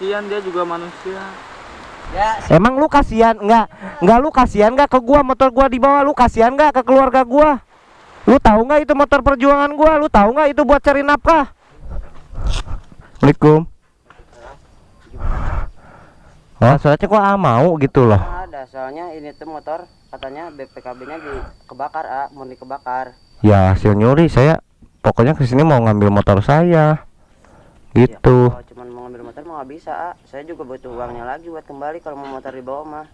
Kasihan, dia juga manusia. Ya, Emang lu kasihan enggak lu kasihan enggak ke gua, motor gua dibawa, lu kasihan enggak ke keluarga gua? Lu tahu nggak itu motor perjuangan gua? Lu tahu nggak itu buat cari nafkah? Assalamualaikum. Oh, soalnya kok mau gitu loh. ada soalnya ini tuh motor katanya BPKB-nya kebakar, murni kebakar. Ya hasil nyuri, saya pokoknya kesini mau ngambil motor saya gitu. Ya, kalau cuma mau ngambil motor mau nggak bisa, saya juga butuh uangnya lagi buat kembali kalau mau motor dibawa mah.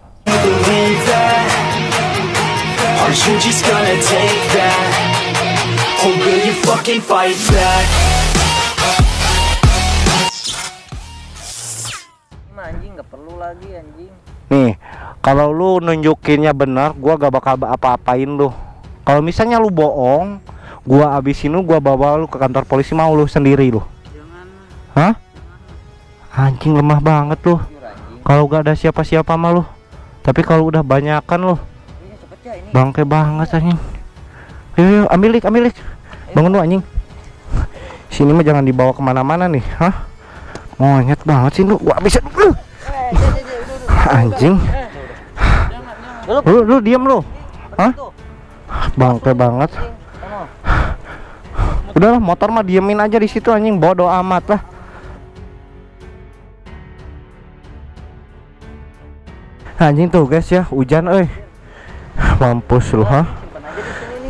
Are you just gonna take that? Or will you fucking fight back? Anjing nggak perlu lagi anjing. Nih, kalau lu nunjukinnya benar, gua gak bakal apa-apain lu. Kalau misalnya lu bohong, gua abisin lu, gua bawa lu ke kantor polisi, mau lu sendiri lu. Jangan. Hah? Anjing lemah banget lu. Kalau gak ada siapa-siapa mah lu. Tapi kalau udah banyakan lu, Ini cepet ya ini. bangke banget anjing. Ayo, ambil lik. Bangun lu anjing. Sini mah jangan dibawa kemana-mana nih, hah? Monyet banget sih lu, gua habisin. Anjing. Lu diam lu. Hah? Bangke banget. Udahlah, motor mah diemin aja di situ anjing, bodoh amat lah. Anjing tuh guys ya, hujan euy. Mampus lu, hah?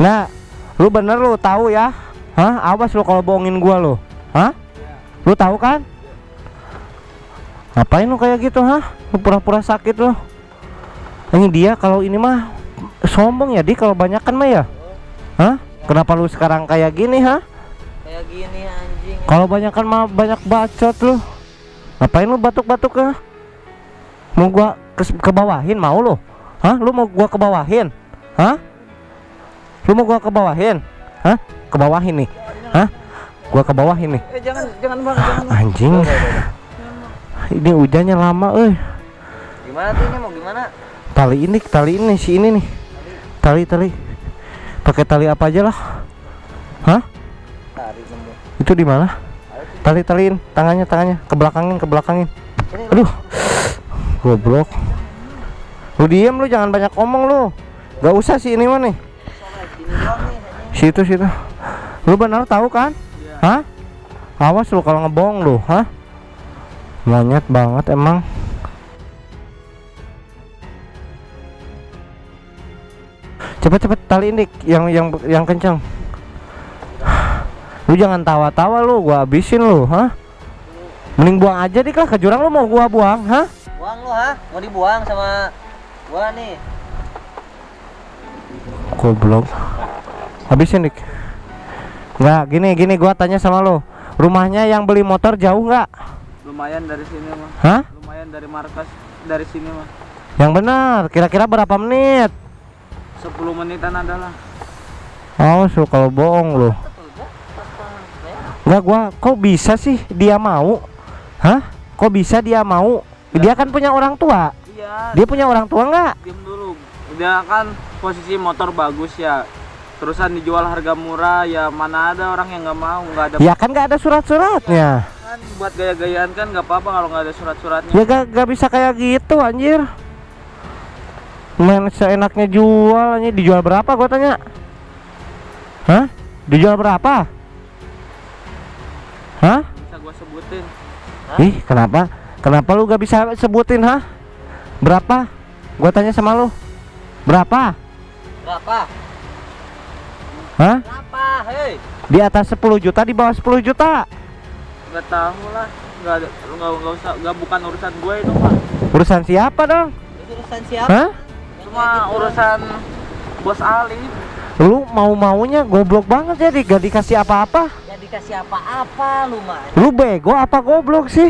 Nah, lu bener lu tahu ya? Hah? Awas lu kalau bohongin gua lu. Hah? Lu tahu kan? Ngapain lu kayak gitu, hah? Lu pura-pura sakit lu. Ini dia kalau ini mah sombong ya, kalau banyakan mah ya. Hah? Kenapa lu sekarang kayak gini, hah? Kayak gini anjing. Kalau banyakan mah banyak bacot lu. Ngapain lu batuk-batuk ya? Mau gua ke bawahin mau lu? Hah? Lu mau gua ke bawahin? Hah? Lu mau gua ke bawahin? Hah? Ke bawahin nih. Hah? Gua ke bawahin nih. Jangan bang, jangan. Anjing. Ini hujannya lama euy. Gimana tuh ini mau gimana? Tali ini si ini nih. Tali. Pakai tali apa aja lah. Hah? Tarik nemu. Itu di mana? Taliin tangannya, ke belakangin. Aduh. Goblok. Lu diem lu, jangan banyak ngomong lu. Gak usah sih ini mah nih. Situ. Lu benar tahu kan? Hah? Awas lu kalau ngebohong lu, hah? Monyet banget emang. Cepet taliin dik, yang kencang. Lu jangan tawa-tawa lu, gua habisin lu, hah? Mending buang aja dik lah ke jurang, lu mau gua buang, hah? Buang lu, ha? Mau dibuang sama gua nih. Goblok. Habisin dik. Enggak, gini gua tanya sama lu. Rumahnya yang beli motor jauh nggak? Lumayan dari sini mah. Hah? Lumayan dari markas dari sini mah. Yang benar, kira-kira berapa menit? 10 menitan adalah. Oh, so kalau bohong lu. Enggak, gua kok bisa sih dia mau? Hah? Kok bisa dia mau? Dia kan punya orang tua. Iya. Dia punya orang tua nggak? Diam dulu. Dia kan posisi motor bagus ya. Terusan dijual harga murah ya, mana ada orang yang nggak mau, nggak ada. Ya kan nggak ada surat-suratnya. Kan buat gaya-gayaan kan nggak apa-apa kalau nggak ada surat-suratnya. Ya gak bisa kayak gitu anjir. Main seenaknya jual, anjir. Dijual berapa gua tanya? Hah? Dijual berapa? Hah? Bisa gua sebutin. Ih, kenapa? Kenapa lu gak bisa sebutin, hah? Berapa? Gua tanya sama lu. Berapa? Berapa? Hah? Berapa? Hei. Di atas 10 juta, di bawah 10 juta. Nggak tahu lah. Nggak ada, nggak usah, nggak bukan urusan gue itu mah. Urusan siapa dong? Itu urusan siapa? Hah? Cuma urusan bos Ali. Lu mau-maunya goblok banget jadi gak dikasih apa-apa. Ya dikasih apa-apa lu mah. Lu bego apa goblok sih?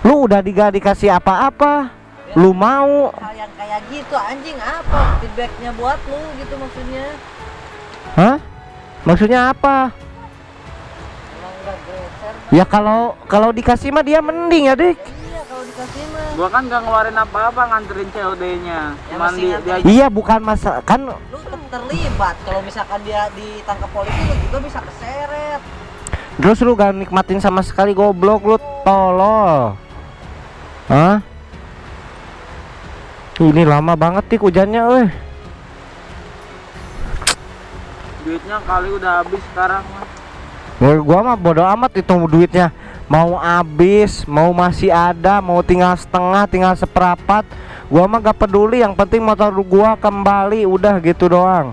Lu udah gak dikasih apa-apa. Lu mau. Hal yang kayak gitu anjing, apa feedbacknya buat lu gitu maksudnya? Hah? Maksudnya apa? Emang enggak geser. Ya kalau dikasih mah dia mending ya, Dik. Iya kalau dikasih mah. Gua kan nggak ngeluarin apa-apa nganterin COD-nya. Cuman mesti dia nganterin. Iya, bukan masa kan Lu terlibat kalau misalkan dia ditangkap polisi lu juga bisa keseret. terus lu gak nikmatin sama sekali, goblok lu, tolol. Hah? Ini lama banget nih hujannya, weh. Duitnya kali udah habis sekarang mah. Gua mah bodo amat itu duitnya. Mau habis, mau masih ada, mau tinggal setengah, tinggal seperempat, gua mah gak peduli. Yang penting motor gua kembali, udah gitu doang.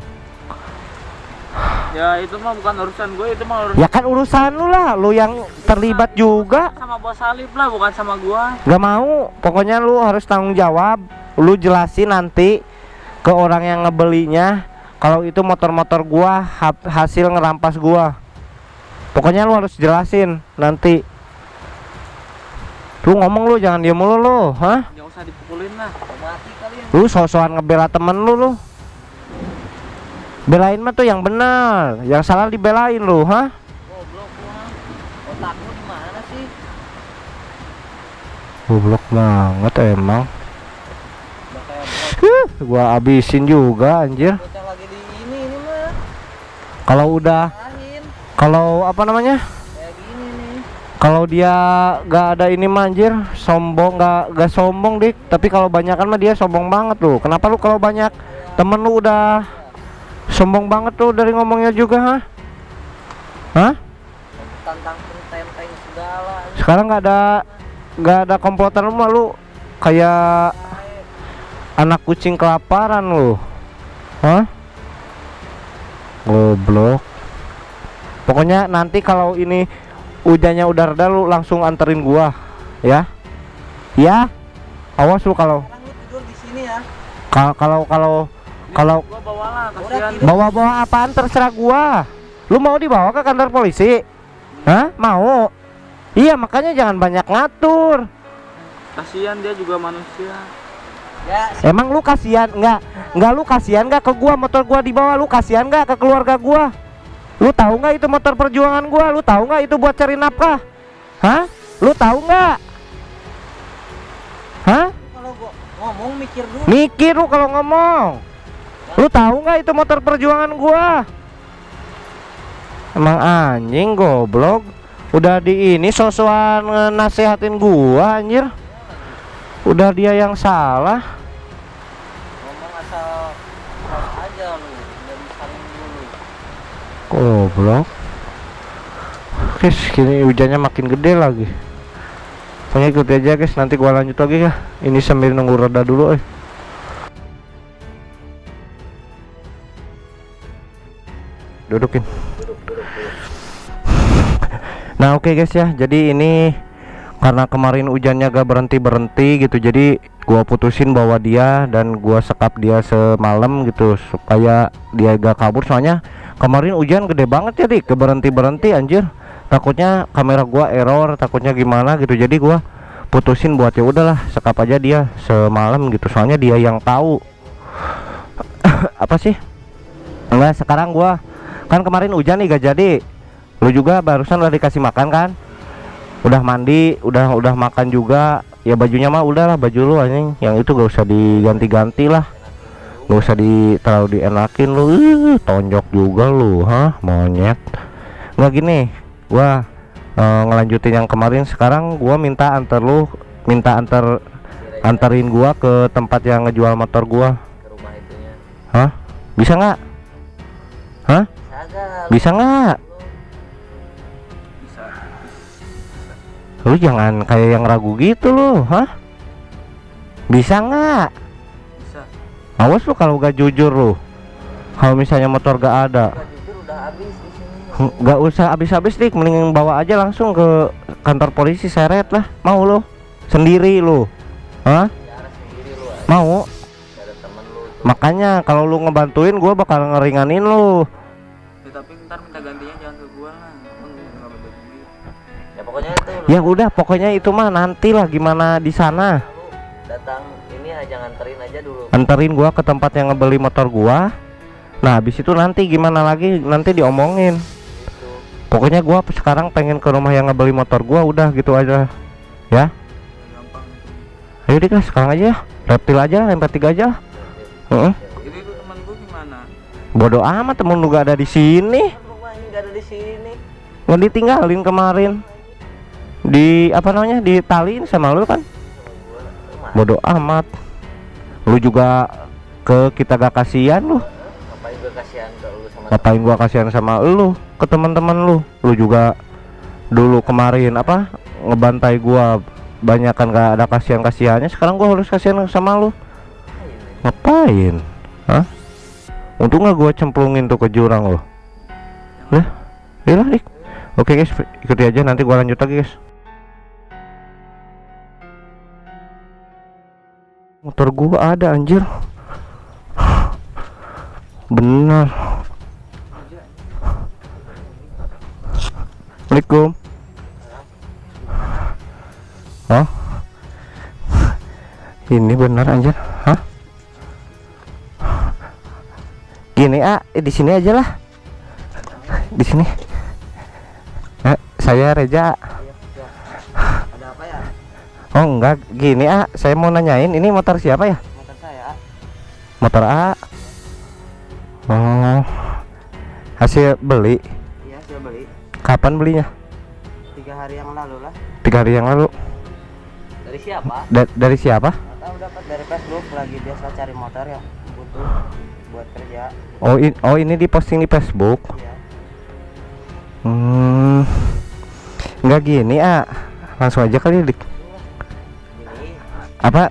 Ya itu mah bukan urusan gue, itu mah urusan Ya kan urusan lu lah, lu yang terlibat juga. sama bos Salib lah, bukan sama gua. Gak mau, pokoknya lu harus tanggung jawab. Lu jelasin nanti ke orang yang ngebelinya kalau itu motor-motor gua hasil ngerampas gua. Pokoknya lu harus jelasin nanti. Lu ngomong, lu jangan diem mulu lu, hah? Jangan usah dipukulin lah, mati kalian. Lu so-soan ngebela temen lu. Belain mah tuh yang benar, yang salah dibelain lu, hah? Goblok lu, otak lu di mana sih? Goblok banget emang. Udah kayak Gua abisin juga anjir. bocah lagi di ini mah. Kalau apa namanya? Kayak gini nih. Kalau dia gak ada ini mah anjir, sombong, gak sombong dik. Tapi kalau banyakan mah dia sombong banget tuh. Kenapa lu kalau banyak temen lu udah sombong banget tuh dari ngomongnya juga, hah? Hah? Tantang tenteng segala. Sekarang gak ada komplotan lu mah, lu kayak anak kucing kelaparan lu. Hah? Goblok. Pokoknya nanti kalau ini hujannya udah reda, lu langsung anterin gua, ya. Ya. Awas lu kalau Sekarang lu tidur di sini ya. kalau Gua bawalah, kasihan. bawa apaan terserah gua. Lu mau dibawa ke kantor polisi? Hah? Mau? Iya, makanya jangan banyak ngatur. Kasihan, dia juga manusia. Emang lu kasihan enggak lu kasihan enggak ke gua, motor gua dibawa? Lu kasihan enggak ke keluarga gua? Lu tahu nggak itu motor perjuangan gua? Lu tahu nggak itu buat cari nafkah? Hah? Lu tahu nggak? Hah? Kalau gua ngomong mikir dulu. Mikir lu kalau ngomong. Lu tahu nggak itu motor perjuangan gua? Emang anjing goblok. Udah di ini sosokan nasehatin gua anjir. Udah dia yang salah. Ngomong asal aja lu, dari saling dulu. Goblok. Guys, kini hujannya makin gede lagi. Pokoknya ikuti aja guys, nanti gua lanjut lagi ya. Ini sambil nunggu reda dulu Dudukin. Nah oke guys ya, jadi ini karena kemarin hujannya gak berhenti gitu, jadi gua putusin bawa dia dan gua sekap dia semalam gitu supaya dia gak kabur. Soalnya kemarin hujan gede banget ya dik, berhenti anjir. Takutnya kamera gua error, takutnya gimana gitu. Jadi gua putusin buat ya udahlah sekap aja dia semalam gitu. Soalnya dia yang tahu. Apa sih? Enggak, sekarang gua kan kemarin hujan nih gak jadi. Lu juga barusan udah dikasih makan kan? Udah mandi, udah makan juga. Ya bajunya mah udahlah, baju lu anjing. Yang itu gak usah diganti-ganti lah. Gak usah terlalu dienakin lu. Tonjok juga lu, hah? Monyet. Nggak gini, gua ngelanjutin yang kemarin. Sekarang gua minta anterin gua ke tempat yang ngejual motor gua. Ke rumah itunya. Hah? Bisa nggak? Hah? Bisa nggak? Bisa. Lu jangan kayak yang ragu gitu lu, hah? Bisa nggak? Bisa. Awas lu kalau gak jujur lu. Kalau misalnya motor gak ada, Jujur udah habis di sini. gak usah habis-habis dik, mending bawa aja langsung ke kantor polisi, seret lah. Mau lu? Sendiri lu? Hah? Cara sendiri lu aja. Mau? Ada temen lu. Makanya kalau lu ngebantuin gua bakal ngeringanin lu. Ya, tapi ntar minta gantinya jangan ke gua lah. Emang gua nggak ada duit. Ya pokoknya itu lu, Ya udah, pokoknya itu mah nanti lah gimana di sana. lu datang ini aja nganterin aja dulu. Anterin gua ke tempat yang ngebeli motor gua. Nah, habis itu nanti gimana lagi nanti diomongin. Itu. Pokoknya gua sekarang pengen ke rumah yang ngebeli motor gua, udah gitu aja. Ya. Gampang. Ayo dik lah, sekarang aja. Reptil aja, MP3 aja. Heeh. Ini tuh teman gua gimana? Bodoh amat, temen lu gak ada di sini. Rumah ini gak ada di sini. Nggak ditinggalin kemarin. Di apa namanya? Ditaliin sama lu kan? Sama gua. Bodoh amat. Lu juga ke kita gak kasihan lu. Ngapain gue kasihan ke lu sama Ngapain gua kasihan sama lu, ke teman-teman lu. Lu juga dulu kemarin apa ngebantai gua, banyak kan gak ada kasihan-kasihannya. Sekarang gua harus kasihan sama lu. Ngapain? Hah? Untung gak gua cemplungin tuh ke jurang lo. Lah, iyalah dik. Oke guys, ikuti aja nanti gua lanjut lagi guys. Motor gua ada anjir. Bener. Assalamualaikum. Oh, ini bener anjir. Hah? Gini di sini aja lah. Di sini. Saya Reja. Ada apa ya? Oh enggak, gini saya mau nanyain ini motor siapa ya? Motor saya Motor Oh, hasil beli. iya saya beli Kapan belinya? 3 hari yang lalu lah. 3 hari yang lalu. Dari siapa? Dari siapa? Nggak tahu, dapat dari Facebook, lagi biasa cari motor yang butuh buat kerja. Oh ini diposting di Facebook. Iya. Enggak gini langsung aja kali dik. Ini Apa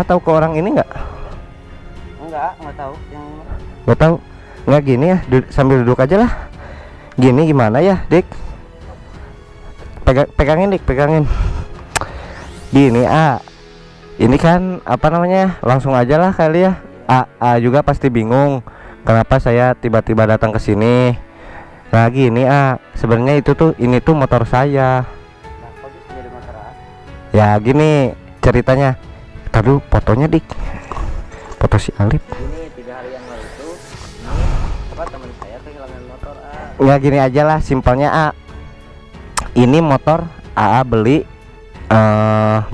tahu ke orang ini nggak enggak tahu yang Gak tahu. Nggak gini ya, sambil duduk aja lah. Gini gimana ya dik, pegangin dik, pegangin gini ini kan apa namanya, langsung aja lah kali ya. Juga pasti bingung kenapa saya tiba-tiba datang ke sini. Nah gini sebenarnya ini tuh motor saya. nah, kok bisa jadi motor Ya gini ceritanya. Taruh fotonya dik, foto si Alip. ini 3 hari yang lalu tuh ini apa, teman saya kehilangan motor Nggak gini aja lah simpelnya ini motor beli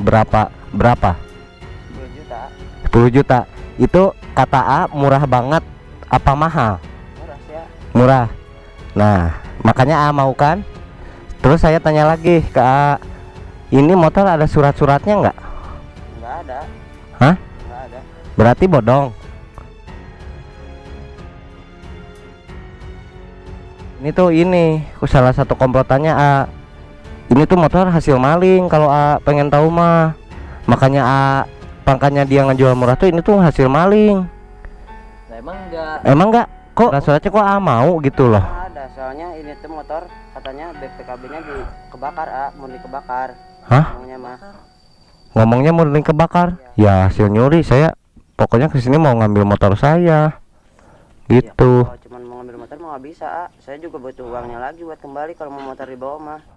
berapa 10 juta. 10 juta. Itu kata murah banget apa mahal? Murah sih ya. Murah. Nah makanya mau kan. Terus saya tanya lagi ke ini motor ada surat-suratnya nggak? Nggak ada. Hah? Nggak ada. Berarti bodong. Ini tuh salah satu komplotannya ini tuh motor hasil maling. Kalau pengen tahu mah, makanya pangkanya dia ngejual murah tuh ini tuh hasil maling. Nah, emang Emang enggak? Kok suratnya kok mau gitu loh? nggak ada, soalnya ini tuh motor katanya BPKB-nya dikebakar murni kebakar. Hah? Ngomongnya mah. Ngomongnya murni kebakar? Ya hasil nyuri. Saya pokoknya kesini mau ngambil motor saya gitu. Kalau cuma mau ngambil motor mah nggak bisa. Saya juga butuh uangnya lagi buat kembali kalau mau motor dibawa mah.